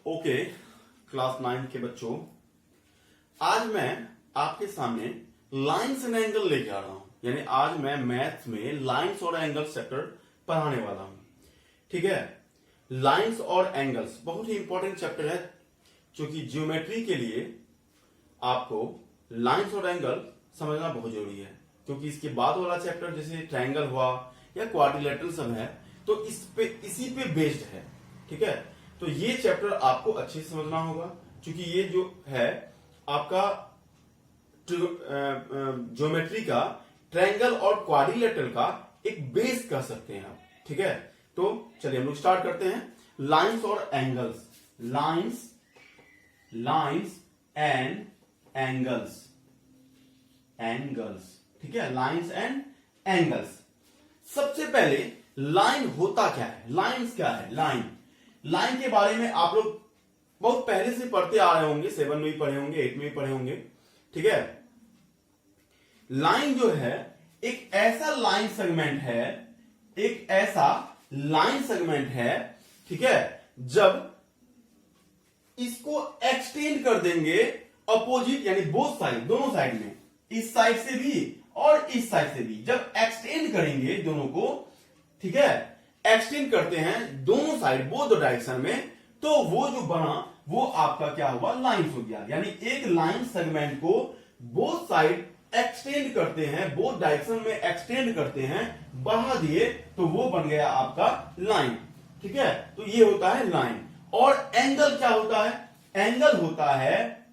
Okay, class 9 के बच्चों, आज मैं आपके सामने लाइंस एंड एंगल लेके आ रहा हूं। यानी आज मैं मैथ्स में लाइंस और एंगल्स चैप्टर पढ़ाने वाला हूं। ठीक है, लाइंस और एंगल्स बहुत ही इंपॉर्टेंट चैप्टर है, क्योंकि ज्योमेट्री के लिए आपको लाइंस और एंगल समझना बहुत जरूरी है। क्योंकि इसके बाद वाला चैप्टर जैसे ट्रायंगल हुआ या क्वाड्रिलेटरल सब है, तो इसी पे बेस्ड है। ठीक है, तो ये चैप्टर आपको अच्छे से समझना होगा, क्योंकि ये जो है आपका ज्योमेट्री का ट्रायंगल और क्वाड्रिलेटरल का एक बेस कह सकते हैं आप। ठीक है, तो चलिए हम लोग स्टार्ट करते हैं। लाइंस और एंगल्स, लाइंस एंड एंगल्स, ठीक है, लाइंस एंड एंगल्स। सबसे पहले लाइन होता क्या है, लाइंस क्या है। लाइन के बारे में आप लोग बहुत पहले से पढ़ते आ रहे होंगे, 7 में भी पढ़े होंगे, 8 में भी पढ़े होंगे। ठीक है, लाइन जो है एक ऐसा लाइन सेगमेंट है, ठीक है, जब इसको एक्सटेंड कर देंगे अपोजिट यानी बोथ साइड, दोनों साइड में, इस साइड से भी और इस साइड से भी, जब एक्सटेंड करेंगे दोनों को, ठीक है, एक्सटेंड करते हैं दोनों साइड बोथ डायरेक्शन में, तो वो जो बना वो आपका क्या हुआ, लाइंस हो गया। यानी एक लाइन सेगमेंट को बोथ साइड एक्सटेंड करते हैं, बोथ डायरेक्शन में एक्सटेंड करते हैं, बढ़ा दिए, तो वो बन गया आपका लाइन। ठीक है, तो ये होता है लाइन। और एंगल क्या होता है, एंगल होता है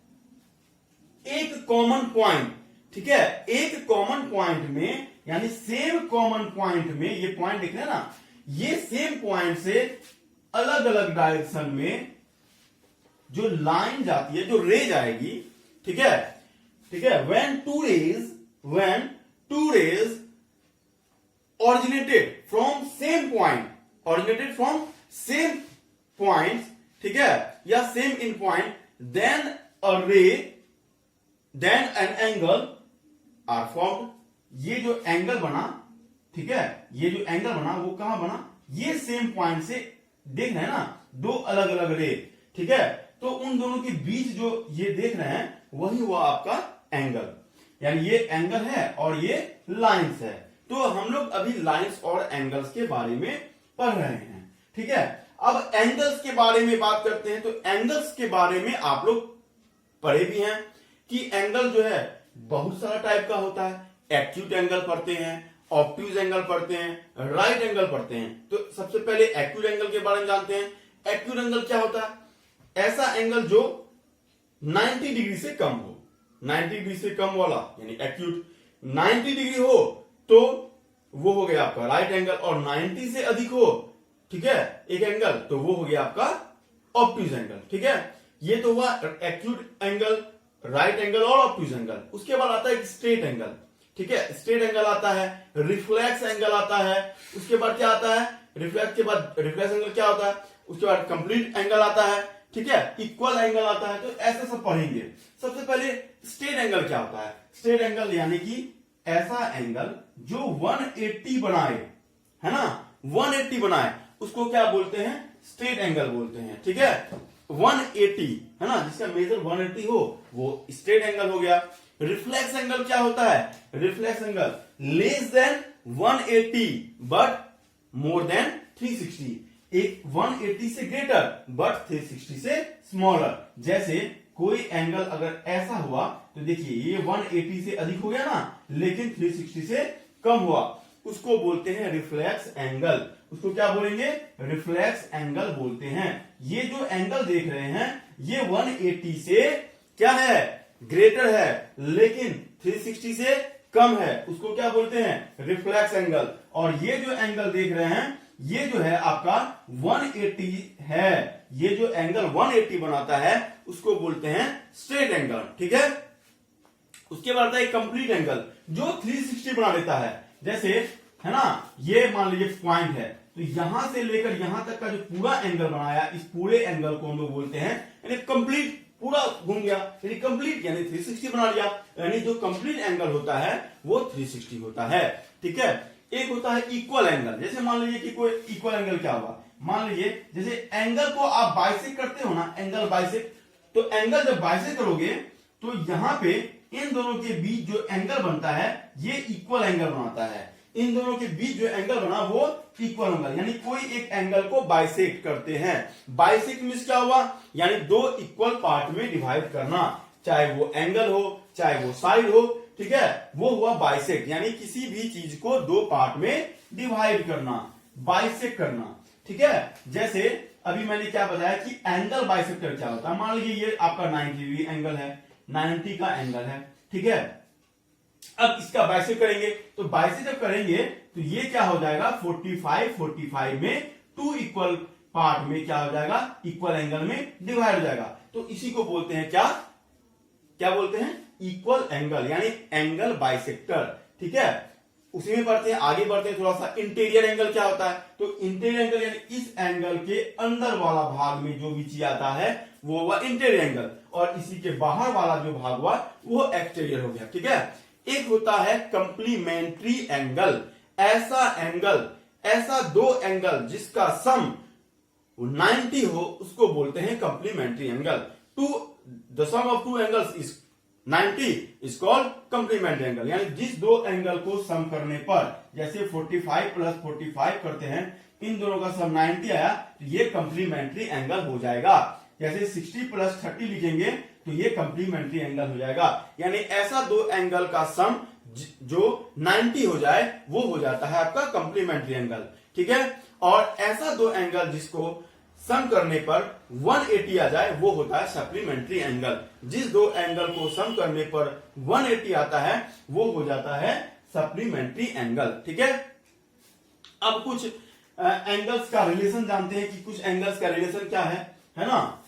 एक कॉमन पॉइंट। ठीक है, एक कॉमन पॉइंट में, यानी सेम कॉमन पॉइंट में, ये पॉइंट दिख रहे हैं ना, ये सेम पॉइंट से अलग अलग डायरेक्शन में जो लाइन जाती है, जो रे जाएगी, ठीक है, when two rays originated from same points, ठीक है, या same in point, then an angle are formed। ये जो एंगल बना, ठीक है, ये जो एंगल बना वो कहां बना, ये सेम पॉइंट से देख रहे हैं ना, दो अलग अलग रे, ठीक है, तो उन दोनों के बीच जो ये देख रहे हैं वही हुआ आपका एंगल। यानी ये एंगल है और ये लाइंस है। तो हम लोग अभी लाइंस और एंगल्स के बारे में पढ़ रहे हैं। ठीक है, अब एंगल्स के बारे में बात करते हैं। तो एंगल्स के बारे में आप लोग पढ़े भी हैं कि एंगल जो है बहुत सारा टाइप का होता है। एक्यूट एंगल पढ़ते हैं, ऑब्ट्यूज एंगल पढ़ते हैं, राइट एंगल पढ़ते हैं। तो सबसे पहले एक्यूट एंगल के बारे में जानते हैं। एक्यूट एंगल क्या होता है, ऐसा एंगल जो 90 डिग्री से कम हो, 90 डिग्री से कम वाला यानी एक्यूट। 90 डिग्री हो तो वो हो गया आपका राइट एंगल, और 90 से अधिक हो, ठीक है, एक एंगल, तो वो हो गया आपका ऑब्ट्यूज एंगल। ठीक है, ये तो हुआ एक्यूट एंगल, राइट एंगल और ऑब्ट्यूज एंगल। उसके बाद आता है स्ट्रेट एंगल। ठीक है, स्ट्रेट एंगल आता है, रिफ्लेक्स एंगल आता है। उसके बाद क्या आता है, रिफ्लेक्स के बाद रिफ्लेक्स एंगल क्या होता है, उसके बाद कंप्लीट एंगल आता है, ठीक है, इक्वल एंगल आता है। तो ऐसे सब पढ़ेंगे। सबसे पहले स्ट्रेट एंगल क्या होता है। स्ट्रेट एंगल यानी कि ऐसा एंगल जो 180 बनाए, है ना, 180 बनाए, उसको क्या बोलते हैं, स्ट्रेट एंगल बोलते हैं। ठीक है, 180 है ना, जिसका मेजर 180 हो वो स्ट्रेट एंगल हो गया। रिफ्लेक्स एंगल क्या होता है, reflex angle less than 180 but more than 360। एक 180 से ग्रेटर बट 360 से स्मॉलर। जैसे कोई एंगल अगर ऐसा हुआ तो देखिए ये 180 से अधिक हो गया ना, लेकिन 360 से कम हुआ, उसको बोलते हैं रिफ्लेक्स एंगल। उसको क्या बोलेंगे, रिफ्लेक्स एंगल बोलते हैं। ये जो एंगल देख रहे हैं ये 180 से क्या है, ग्रेटर है, लेकिन 360 से कम है, उसको क्या बोलते हैं, रिफ्लेक्स एंगल। और ये जो एंगल देख रहे हैं ये जो है आपका 180 है, ये जो एंगल 180 बनाता है उसको बोलते हैं स्ट्रेट एंगल। ठीक है, उसके बाद आता है कंप्लीट एंगल जो 360 बना देता है। जैसे है ना, ये मान लीजिए पॉइंट है, तो यहां से लेकर यहां तक का जो पूरा एंगल बनाया, इस पूरे एंगल को हम लोग बोलते हैं, यानी कंप्लीट, पूरा घूम गया, यानी कंप्लीट, यानी 360 बना लिया। यानी जो कंप्लीट एंगल होता है वो 360 होता है। ठीक है, एक होता है इक्वल एंगल। जैसे मान लीजिए कि कोई इक्वल एंगल क्या हुआ, मान लीजिए जैसे एंगल को आप बाइसेक्ट करते हो ना, एंगल बाइसेक्ट, तो एंगल जब बाइसेक्ट करोगे तो यहां पे इन दोनों के बीच जो एंगल बनता है ये इक्वल एंगल बनाता है। इन दोनों के बीच जो एंगल बना वो इक्वल एंगल, यानी कोई एक एंगल को बाइसेक्ट करते हैं। बाइसेक्ट मींस क्या हुआ, यानी दो इक्वल पार्ट में डिवाइड करना, चाहे वो एंगल हो चाहे वो साइड हो, ठीक है, वो हुआ बाइसेक्ट, यानी किसी भी चीज को दो पार्ट में डिवाइड करना, बाइसेक्ट करना, ठीक है। जैसे अभी मैंने क्या बताया कि एंगल बाइसेक्टर क्या होता है। मान लीजिए ये आपका 90 डिग्री एंगल है, 90 का एंगल है, ठीक है। अब इसका बाइसेक्ट करेंगे, तो बाइसेक्ट जब करेंगे तो ये क्या हो जाएगा, 45 में टू इक्वल पार्ट में क्या हो जाएगा, इक्वल एंगल में डिवाइड हो जाएगा। तो इसी को बोलते हैं क्या, क्या बोलते हैं, इक्वल एंगल, यानी एंगल बाइसेक्टर, ठीक है। उसी में पढ़ते हैं, आगे बढ़ते हैं थोड़ा सा। इंटीरियर एंगल क्या होता है, तो इंटीरियर एंगल यानी इस एंगल के अंदर वाला भाग में जो भी चीज आता है वो हुआ इंटीरियर एंगल, और इसी के बाहर वाला जो भाग हुआ वो एक्सटीरियर हो गया, ठीक है। एक होता है कंप्लीमेंट्री एंगल, ऐसा एंगल, ऐसा दो एंगल जिसका सम 90 हो उसको बोलते हैं complementary angle. The sum of two angles is 90 is called complementary angle, यानी जिस दो एंगल को सम करने पर, जैसे 45 प्लस 45 करते हैं, इन दोनों का सम 90 आया तो ये कंप्लीमेंट्री एंगल हो जाएगा। जैसे 60 प्लस 30 लिखेंगे तो ये कंप्लीमेंट्री एंगल हो जाएगा, यानी ऐसा दो एंगल का सम जो 90 हो जाए वो हो जाता है आपका कंप्लीमेंट्री एंगल, ठीक है। और ऐसा दो एंगल जिसको सम करने पर 180 आ जाए वो होता है सप्लीमेंट्री एंगल। जिस दो एंगल को सम करने पर 180 आता है वो हो जाता है सप्लीमेंट्री एंगल, ठीक है। अब कुछ एंगल्स का रिलेशन जानते हैं कि कुछ एंगल्स का रिलेशन क्या है ना।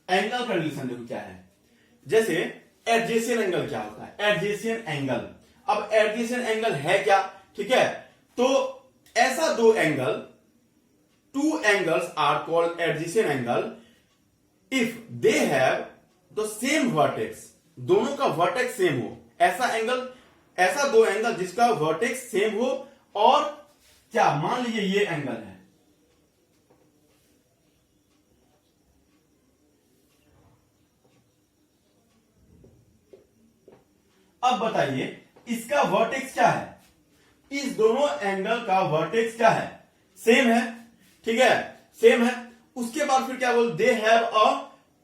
एंगल का रिलेशन देखो क्या है, जैसे एडजेसेंट एंगल क्या होता है, एडजेसेंट एंगल। अब एडजेसेंट एंगल है क्या, ठीक है, तो ऐसा दो angle, two angles are called adjacent angle if they have the same vertex, दोनों का वर्टेक्स सेम हो। ऐसा एंगल, ऐसा दो एंगल जिसका वर्टेक्स सेम हो, और क्या, मान लीजिए ये एंगल है, अब बताइए इसका वर्टेक्स क्या है, इस दोनों एंगल का वर्टेक्स क्या है, सेम है, ठीक है, सेम है। उसके बाद फिर क्या बोल, they have a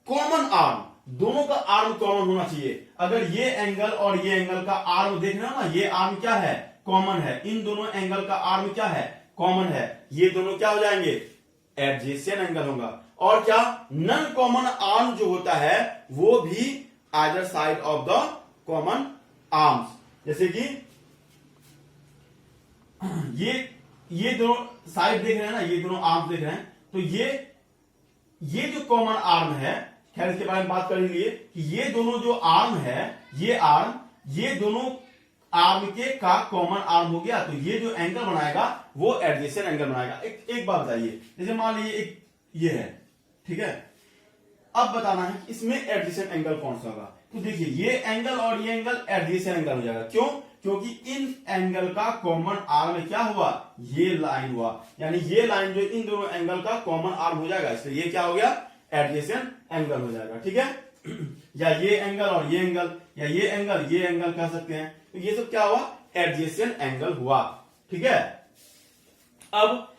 common arm, दोनों का आर्म कॉमन होना चाहिए। अगर ये एंगल और ये एंगल का आर्म देखना ना, ये आर्म क्या है, कॉमन है, इन दोनों एंगल का आर्म क्या है, कॉमन है, ये दोनों क्या हो जाएंगे, एडजेसेंट एंगल होगा। और क्या, नॉन कॉमन आर्म जो होता है वो भी either side of the common arms, जैसे कि ये दोनों साइड देख रहे हैं ना, ये दोनों आर्म देख रहे हैं, तो ये जो कॉमन आर्म है, खैर इसके बारे में बात कर लिए कि ये दोनों जो आर्म है, ये आर्म, ये दोनों आर्म के का कॉमन आर्म हो गया, तो ये जो एंगल बनाएगा वो एडजेसेंट एंगल बनाएगा। एक बात बताइए, जैसे मान लीजिए एक ये है, ठीक है, अब बताना है कि इसमें एडजेसेंट एंगल कौन सा होगा। तो देखिए ये एंगल और ये एंगल एडजेसेंट एंगल हो जाएगा, क्यों, क्योंकि इन एंगल का कॉमन आर्म क्या हुआ, ये लाइन हुआ, यानी ये लाइन जो इन दोनों एंगल का कॉमन आर्म हो जाएगा, इसलिए ये क्या हो गया, एडजेसेंट एंगल हो जाएगा, ठीक है। या ये एंगल और ये एंगल, या ये एंगल कह सकते हैं, तो ये सब क्या हुआ, एडजेसेंट एंगल हुआ, ठीक है। अब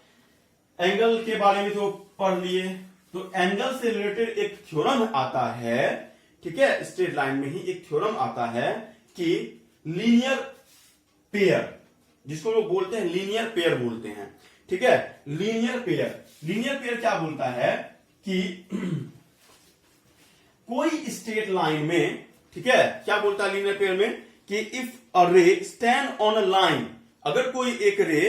एंगल के बारे में तो पढ़ लिए, तो एंगल से रिलेटेड एक थ्योरम आता है, ठीक है, स्ट्रेट लाइन में ही एक थ्योरम आता है कि लीनियर पेयर, जिसको लोग बोलते हैं लीनियर पेयर बोलते हैं, ठीक है। लीनियर पेयर क्या बोलता है कि कोई स्ट्रेट लाइन में, ठीक है, क्या बोलता है लीनियर पेयर में कि इफ अ रे स्टैंड ऑन अ लाइन, अगर कोई एक रे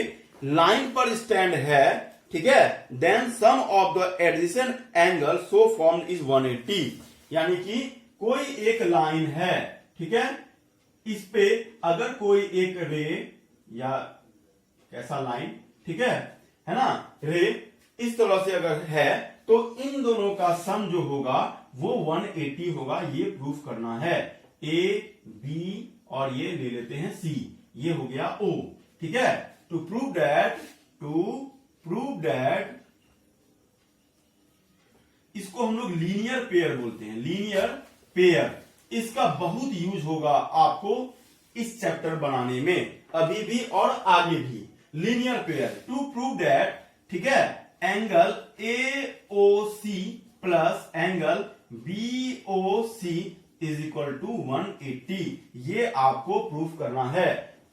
लाइन पर स्टैंड है, ठीक है, then sum of the adjacent angle so formed is 180, यानी कि कोई एक लाइन है, ठीक है, इस पे अगर कोई एक रे या कैसा लाइन, ठीक है ना, रे इस तरह से अगर है तो इन दोनों का सम जो होगा वो 180 होगा, ये प्रूफ करना है। ए बी और ये ले लेते हैं C, ये हो गया O। ठीक है, टू प्रूव दैट इसको हम लोग लीनियर पेयर बोलते हैं, लीनियर पेयर। इसका बहुत यूज होगा आपको इस चैप्टर बनाने में, अभी भी और आगे भी। Linear pair, to prove that, ठीक है, angle AOC plus angle BOC is equal to 180, ये आपको प्रूफ करना है।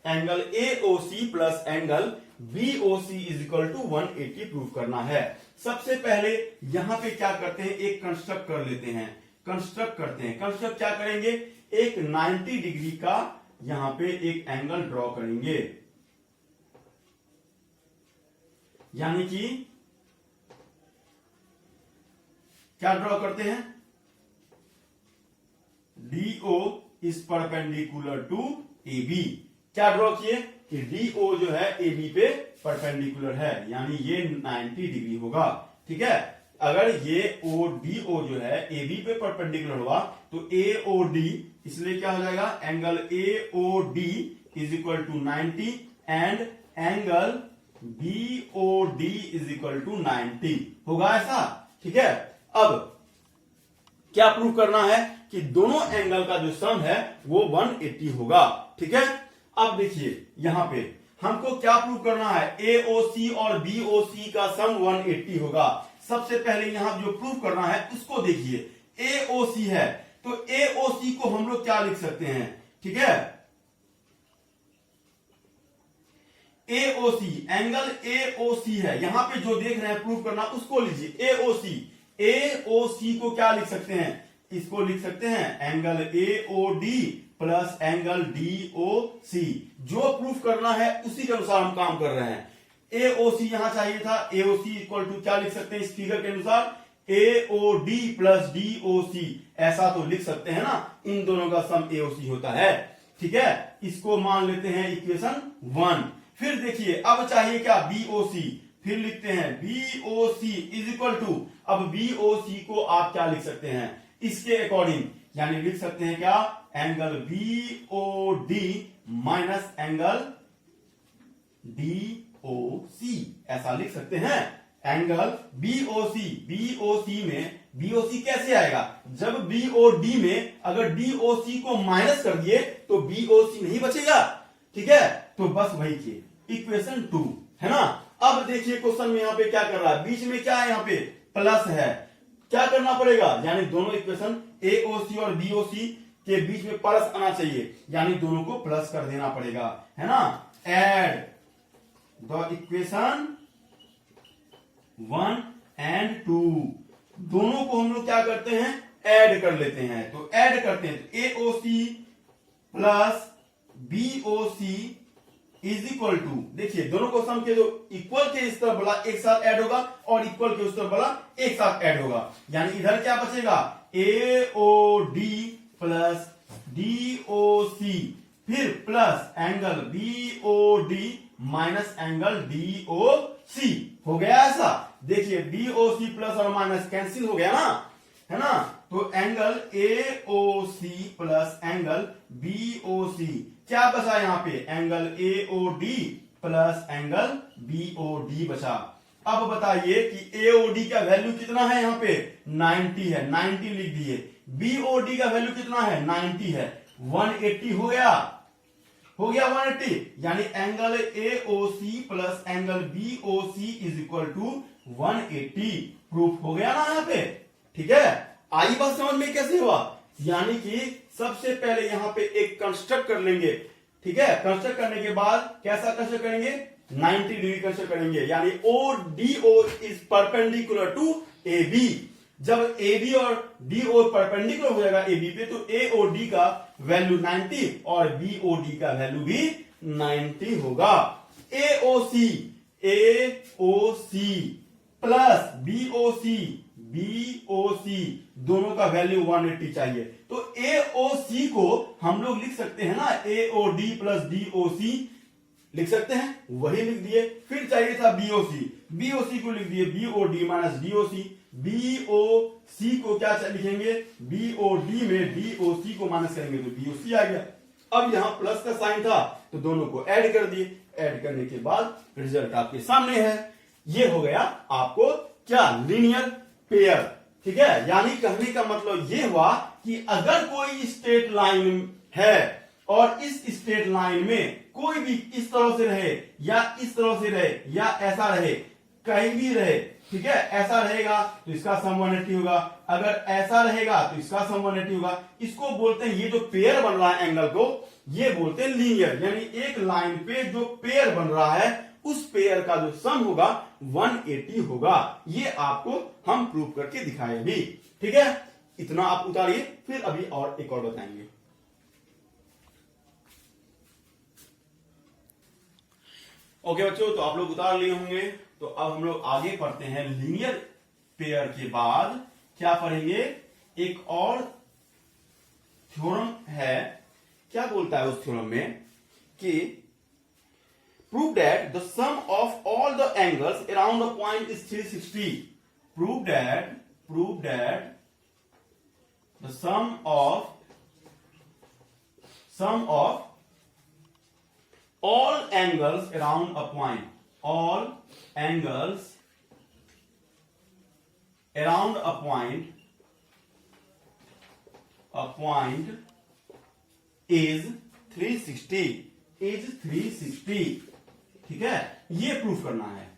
Angle AOC plus angle BOC is equal to 180 proof करना है। सबसे पहले यहां पे क्या करते हैं, एक कंस्ट्रक्ट कर लेते हैं, कंस्ट्रक्ट करते हैं। कंस्ट्रक्ट क्या करेंगे, एक 90 डिग्री का यहां पे एक एंगल ड्रॉ करेंगे, यानी कि क्या ड्रॉ करते हैं, DO is perpendicular to AB। क्या ड्रॉ किए कि DO जो है AB पे परपेंडिकुलर है, यानी ये 90 डिग्री होगा। ठीक है, अगर ये DO जो है AB पे परपेंडिकुलर हुआ तो AOD, इसलिए क्या हो जाएगा, angle AOD is equal to 90 and angle BOD is equal to 90 होगा, ऐसा। ठीक है, अब क्या प्रूव करना है कि दोनों एंगल का जो सम है वो 180 होगा। ठीक है, अब देखिए यहां पे हमको क्या प्रूव करना है, AOC और BOC का सम 180 होगा। सबसे पहले यहां जो प्रूव करना है उसको देखिए, AOC है तो AOC को हम लोग क्या लिख सकते हैं, ठीक है, AOC, एंगल AOC है, यहां पे जो देख रहे हैं प्रूव करना उसको लीजिए। AOC को क्या लिख सकते हैं, इसको लिख सकते हैं angle AOD plus angle DOC। जो प्रूफ करना है उसी के अनुसार हम काम कर रहे हैं। AOC यहां चाहिए था, AOC इक्वल टू क्या लिख सकते हैं इस फिगर के अनुसार, AOD प्लस DOC, ऐसा तो लिख सकते हैं ना, इन दोनों का सम AOC होता है। ठीक है, इसको मान लेते हैं इक्वेशन 1। फिर देखिए अब चाहिए क्या, BOC, फिर लिखते हैं BOC इज इक्वल टू, अब BOC को आप क्या लिख सकते हैं इसके अकॉर्डिंग, यानी लिख सकते हैं क्या, angle BOD minus angle DOC, ऐसा लिख सकते हैं। एंगल BOC में BOC कैसे आएगा, जब BOD में अगर DOC को माइनस कर दिए तो BOC नहीं बचेगा। ठीक है, तो बस वही किए, इक्वेशन 2 है ना। अब देखिए क्वेश्चन में यहां पे क्या कर रहा है, बीच में क्या है, यहां पे प्लस है, क्या करना पड़ेगा, यानी दोनों इक्वेशन AOC और BOC के बीच में प्लस आना चाहिए, यानी दोनों को प्लस कर देना पड़ेगा, है ना। एड द इक्वेशन 1 एंड 2, दोनों को हम लोग क्या करते हैं, ऐड कर लेते हैं। तो ऐड करते हैं तो AOC plus BOC is equal to, देखिए दोनों को सम के जो इक्वल के इस तरफ वाला एक साथ ऐड होगा और इक्वल के उस तरफ वाला एक साथ ऐड होगा, यानी इधर क्या बचेगा, AOD प्लस DOC, फिर plus angle BOD minus angle DOC हो गया ऐसा। देखिए DOC प्लस और माइनस कैंसिल हो गया ना, है ना। तो angle AOC plus angle BOC, क्या बचा यहाँ पे, angle AOD plus angle BOD बचा। अब बताइए कि AOD का वैल्यू कितना है, यहाँ पे 90 है, 90 लिख दिए। BOD का वैल्यू कितना है, 90 है, 180 हो गया 180, यानी angle AOC plus angle BOC is equal to 180 proof हो गया ना यहाँ पे। ठीक है, आई बात समझ में कैसे हुआ, यानी कि सबसे पहले यहां पे एक कंस्ट्रक्ट कर लेंगे। ठीक है, कंस्ट्रक्ट करने के बाद कैसा कंस्ट्रक्ट करेंगे, 90 डिग्री कंस्ट्रक्ट करेंगे, यानी ODO is perpendicular to AB। जब AB और DO परपेंडिकुलर हो जाएगा AB पे तो AOD का वैल्यू 90 और BOD का वैल्यू भी 90 होगा। AOC प्लस BOC दोनों का वैल्यू 180 चाहिए, तो AOC को हम लोग लिख सकते हैं ना, AOD प्लस DOC लिख सकते हैं, वही लिख दिए। फिर चाहिए था BOC को लिख दिए BOD माइनस DOC। BOC को क्या लिखेंगे, BOD में DOC को माइनस करेंगे तो BOC आ गया। अब यहां प्लस का साइन था तो दोनों को ऐड कर दिए, ऐड करने के बाद रिजल्ट आपके सामने है। ये हो गया आपको क्या, लीनियर पेयर। ठीक है, यानी कहने का मतलब ये हुआ कि अगर कोई स्ट्रेट लाइन है और इस स्ट्रेट लाइन में कोई भी इस तरह से रहे या इस तरह से रहे या ऐसा रहे, कहीं भी रहे, ठीक है, ऐसा रहेगा तो इसका सम 180 होगा, अगर ऐसा रहेगा तो इसका सम 180 होगा। इसको बोलते हैं, ये जो पेयर बन रहा है एंगल को, ये बोलते हैं लीनियर, यानी एक लाइन पे जो पेयर बन रहा है उस पेयर का जो सम होगा 180 होगा। ये आपको हम प्रूव करके दिखाए भी। ठीक है, इतना आप उतारिए, फिर अभी और एक और बताएंगे। ओके बच्चों, तो आप लोग उतार लिए होंगे। तो अब हम लोग आगे पढ़ते हैं। लीनियर पेयर के बाद क्या पढ़ेंगे, एक और थ्योरम है। क्या बोलता है उस थ्योरम में कि prove that the sum of all the angles around a point is 360। Prove that the sum of all angles around a point, all angles around a point is 360। ठीक है, ये प्रूफ करना है।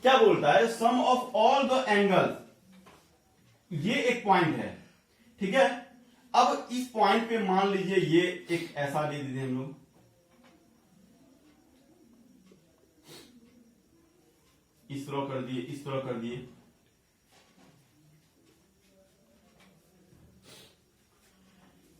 क्या बोलता है, sum of all the angles, ये एक पॉइंट है। ठीक है, अब इस पॉइंट पे मान लीजिए ये एक ऐसा ले दीजिए हम लोग, इस तरह कर दिए, इस तरह कर दिए,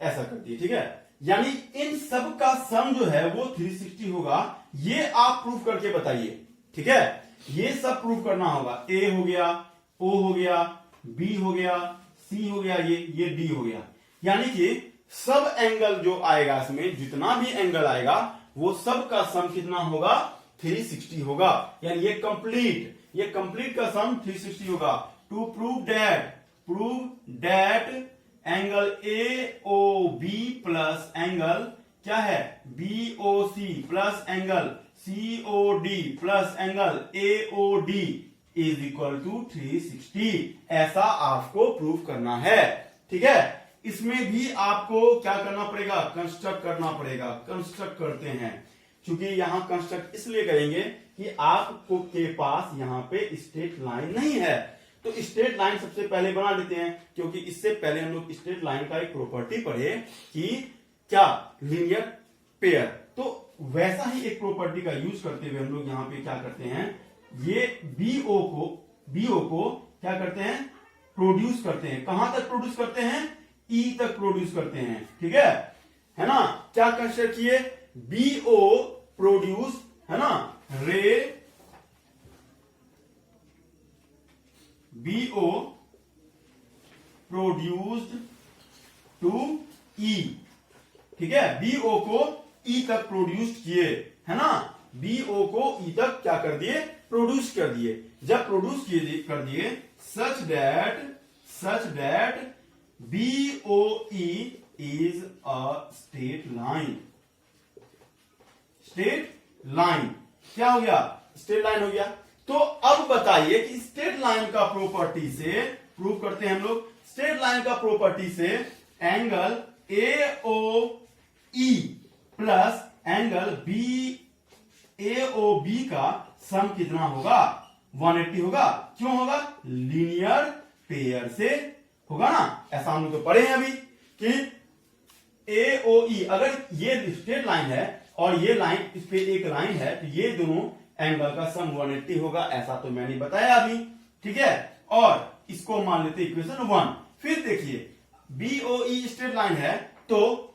ऐसा कर दिए। ठीक है, यानी इन सब का सम जो है वो 360 होगा। ये आप प्रूफ करके बताइए। ठीक है, ये सब प्रूफ करना होगा। ए हो गया, ओ हो गया, बी हो गया, सी हो गया, ये डी हो गया। यानी कि सब एंगल जो आएगा इसमें, जितना भी एंगल आएगा वो सब का सम कितना होगा, 360 होगा। यानी ये कंप्लीट का सम 360 होगा। To prove that angle AOB plus angle क्या है, BOC plus angle COD plus angle AOD is equal to 360। ऐसा आपको प्रूव करना है। ठीक है, इसमें भी आपको क्या करना पड़ेगा, कंस्ट्रक्ट करना पड़ेगा। कंस्ट्रक्ट करते हैं, क्योंकि यहां कंस्ट्रक्ट इसलिए करेंगे कि आपको के पास यहां पे स्ट्रेट लाइन नहीं है। तो स्ट्रेट लाइन सबसे पहले बना लेते हैं, क्योंकि इससे पहले हम लोग स्ट्रेट लाइन का एक प्रॉपर्टी पढ़े कि क्या, लीनियर पेयर। तो वैसा ही एक प्रॉपर्टी का यूज करते हुए हम लोग यहां पे क्या करते हैं, ये BO को क्या करते हैं, प्रोड्यूस करते हैं। कहां तक प्रोड्यूस करते हैं, E तक प्रोड्यूस करते हैं। ठीक है ना। क्या कंसिडर किए, BO प्रोड्यूस, है ना, रे BO प्रोड्यूस्ड टू E। ठीक है, BO को E तक प्रोड्यूस किए, है ना, BO को E तक क्या कर दिए, प्रोड्यूस कर दिए। जब प्रोड्यूस कर दिए such that BOE is a straight line. क्या हो गया, स्ट्रेट लाइन हो गया। तो अब बताइए कि स्ट्रेट लाइन का प्रॉपर्टी से प्रूव करते हैं हम लोग। स्ट्रेट लाइन का प्रॉपर्टी से angle AOE plus angle BAOB का सम कितना होगा, 180 होगा। क्यों होगा, लीनियर पेयर से होगा ना। ऐसा हम लोग तो पढ़े हैं अभी कि AOE, अगर ये स्ट्रेट लाइन है और ये लाइन, इस पे एक लाइन है, तो ये दोनों एंगल का सम 180 होगा। ऐसा तो मैंने बताया अभी। ठीक है, और इसको मान लेते इक्वेशन 1। फिर देखिए BOE स्ट्रेट लाइन है, तो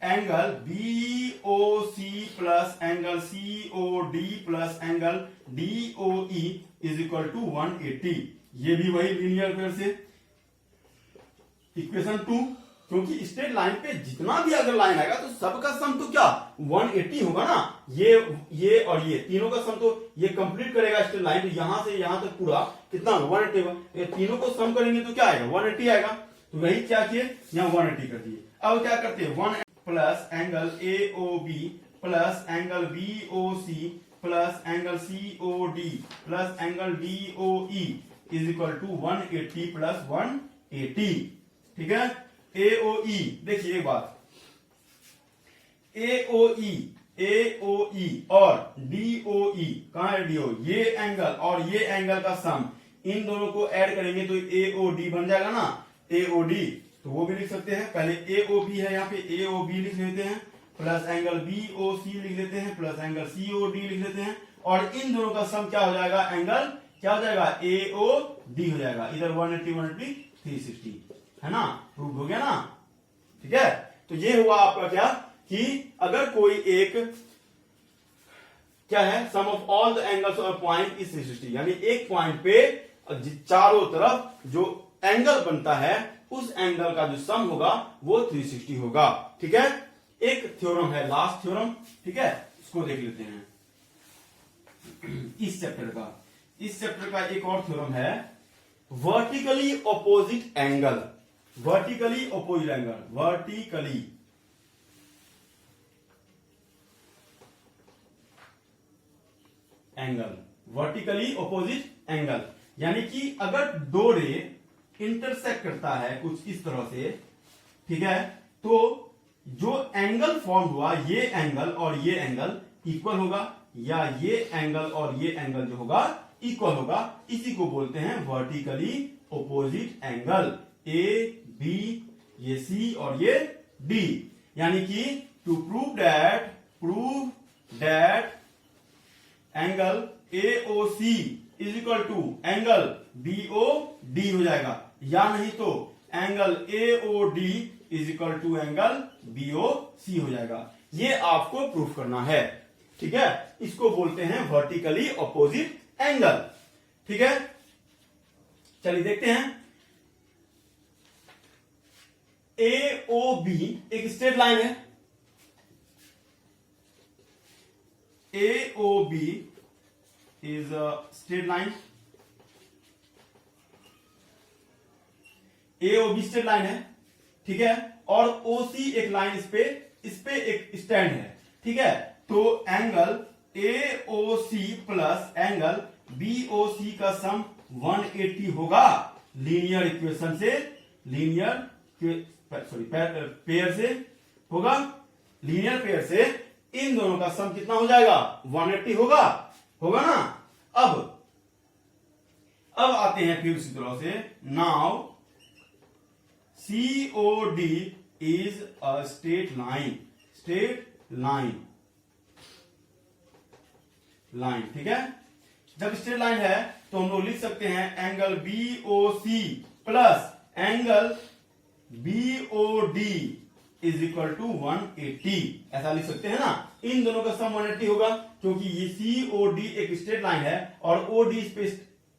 angle BOC plus angle COD plus angle DOE is equal to 180। ये भी वही लीनियर पेयर से इक्वेशन 2, क्योंकि स्ट्रेट लाइन पे जितना भी अगर लाइन आएगा तो सबका सम तो क्या 180 होगा ना। ये और ये तीनों का सम तो ये कंप्लीट करेगा स्ट्रेट लाइन, तो यहां से यहां तक पूरा कितना 180 होगा। ये तीनों को सम करेंगे तो क्या आएगा, 180 आएगा। तो वही क्या किए, यहां 180 कर दिए। अब क्या करते हैं, plus angle AOB plus angle BOC plus angle COD plus angle DOE is equal to 180 plus 180। ठीक है, AOE देखिए एक बात, AOE और DOE कहां है, DO ये एंगल और ये एंगल का सम, इन दोनों को ऐड करेंगे तो AOD बन जाएगा ना, AOD तो वो भी लिख सकते हैं, पहले AOB है यहाँ पे AOB लिख लेते हैं, प्लस एंगल BOC लिख लेते हैं, प्लस एंगल COD लिख लेते हैं, और इन दोनों का सम क्या हो जाएगा, एंगल क्या हो जाएगा, AOD हो जाएगा, इधर 180 180 360 है ना, प्रूव हो गया ना। ठीक है, तो ये हुआ आपका क्या कि अगर कोई एक क्या है, sum of all the angles of point is 360, यानी एक पॉइंट पे चारों तरफ जो एंगल बनता है उस एंगल का जो सम होगा वो 360 होगा। ठीक है, एक थ्योरम है, लास्ट थ्योरम, ठीक है, इसको देख लेते हैं। इस चैप्टर का एक और थ्योरम है, vertically opposite angle, vertically opposite angle, vertically angle, vertically opposite angle, यानी कि अगर दो रे इंटरसेक्ट करता है कुछ इस तरह से, ठीक है, तो जो एंगल फॉर्म हुआ, ये एंगल और ये एंगल इक्वल होगा, या ये एंगल और ये एंगल जो होगा इक्वल होगा, इसी को बोलते हैं vertically opposite angle. A B ये C और ये D, यानी कि to prove that angle AOC is equal to angle BOD हो जाएगा, या नहीं तो angle AOD is equal to angle BOC हो जाएगा। ये आपको प्रूफ करना है। ठीक है, इसको बोलते हैं वर्टिकली ऑपोजिट एंगल। ठीक है, चलिए देखते हैं। AOB एक स्ट्रेट लाइन है, AOB is a straight line, AOB straight line है, ठीक है, और OC एक लाइन, इस पे एक स्टैंड है। ठीक है, तो angle AOC plus angle BOC का सम 180 होगा, लीनियर इक्वेशन से, पेयर से होगा, लीनियर पेयर से इन दोनों का सम कितना हो जाएगा, 180 होगा ना। अब आते हैं फिर उसी तरह से, now COD is a straight line, ठीक है। जब स्ट्रेट लाइन है तो हम लोग लिख सकते हैं angle BOC plus angle BOD is equal to 180, ऐसा लिख सकते हैं ना। इन दोनों का सम 180 होगा, क्योंकि ये COD एक स्ट्रेट लाइन है और OD इस पे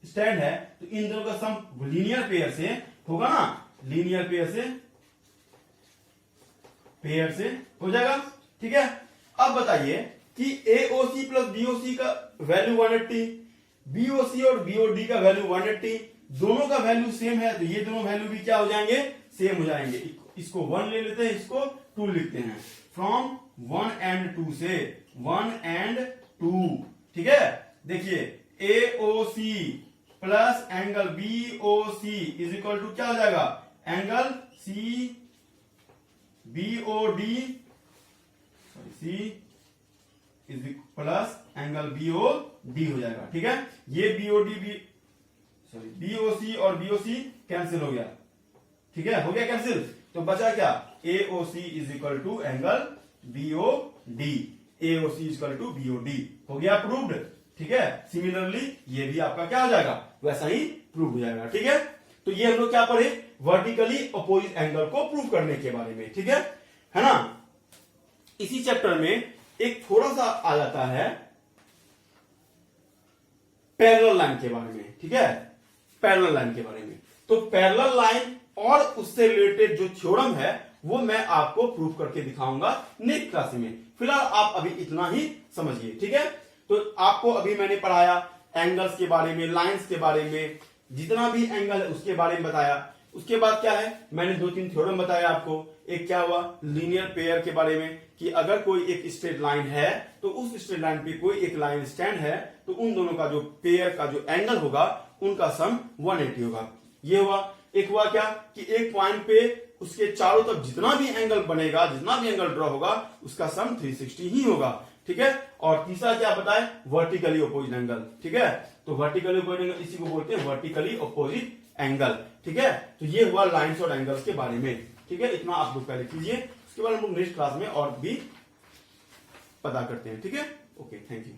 स्टैंड है, तो इन दोनों का सम लीनियर पेयर से होगा ना, लीनियर पेयर से हो जाएगा। ठीक है, अब बताइए कि AOC प्लस BOC का वैल्यू 180, BOC और BOD का वैल्यू 180, दोनों का वैल्यू सेम है, तो ये दोनों वैल्यू भी क्या हो जाएंगे, सेम हो जाएंगे। इसको 1 ले लेते हैं, इसको 2 लिखते हैं, फ्रॉम 1 and 2 से 1 and 2। ठीक है, देखिए AOC plus angle BOC is equal to क्या हो जाएगा, angle BOD is plus angle BOD हो जाएगा। ठीक है, ये BOC और BOC कैंसिल हो गया। ठीक है, हो गया कैंसिल, तो बचा क्या, AOC is equal to angle BOD, AOC is equal to BOD हो गया प्रूव्ड। ठीक है, सिमिलरली ये भी आपका क्या हो जाएगा, वैसा ही प्रूव हो जाएगा। ठीक है, तो ये हम लोग क्या पढ़े, वर्टिकली अपोजिट एंगल को प्रूव करने के बारे में। ठीक है ना। इसी चैप्टर में एक थोड़ा सा आ जाता है पैरेलल लाइन के बारे में। ठीक है, पैरेलल लाइन के बारे में, तो पैरेलल लाइन और उससे रिलेटेड जो थ्योरम है वो मैं आपको प्रूव करके दिखाऊंगा नेक्स्ट क्लास में। फिलहाल आप अभी इतना ही समझिए। ठीक है, तो आपको अभी मैंने पढ़ाया एंगल्स के बारे में, लाइंस के बारे में, जितना भी एंगल है उसके बारे में बताया। उसके बाद क्या है, मैंने 2-3 थ्योरम बताया आपको। एक क्या हुआ, लीनियर पेयर के बारे में, कि अगर कोई एक स्ट्रेट लाइन है तो उस स्ट्रेट लाइन पे कोई एक लाइन स्टैंड है तो उन दोनों का जो पेयर का जो एंगल होगा उनका सम 180 होगा। ये हुआ। एक हुआ क्या कि एक पॉइंट पे उसके चारों तरफ जितना भी एंगल बनेगा, जितना भी एंगल ड्रॉ होगा उसका सम 360 ही होगा। ठीक है। और तीसरा क्या बताए, वर्टिकली अपोजिट एंगल। ठीक है, तो वर्टिकली अपोजिट एंगल इसी को बोलते हैं वर्टिकली अपोजिट एंगल। ठीक है, तो ये हुआ लाइंस और एंगल्स के बारे में। ठीक है, इतना आप लोग पहले कीजिए, उसके बाद हम लोग नेक्स्ट क्लास में और भी पता करते हैं। ठीक है, ओके, थैंक यू।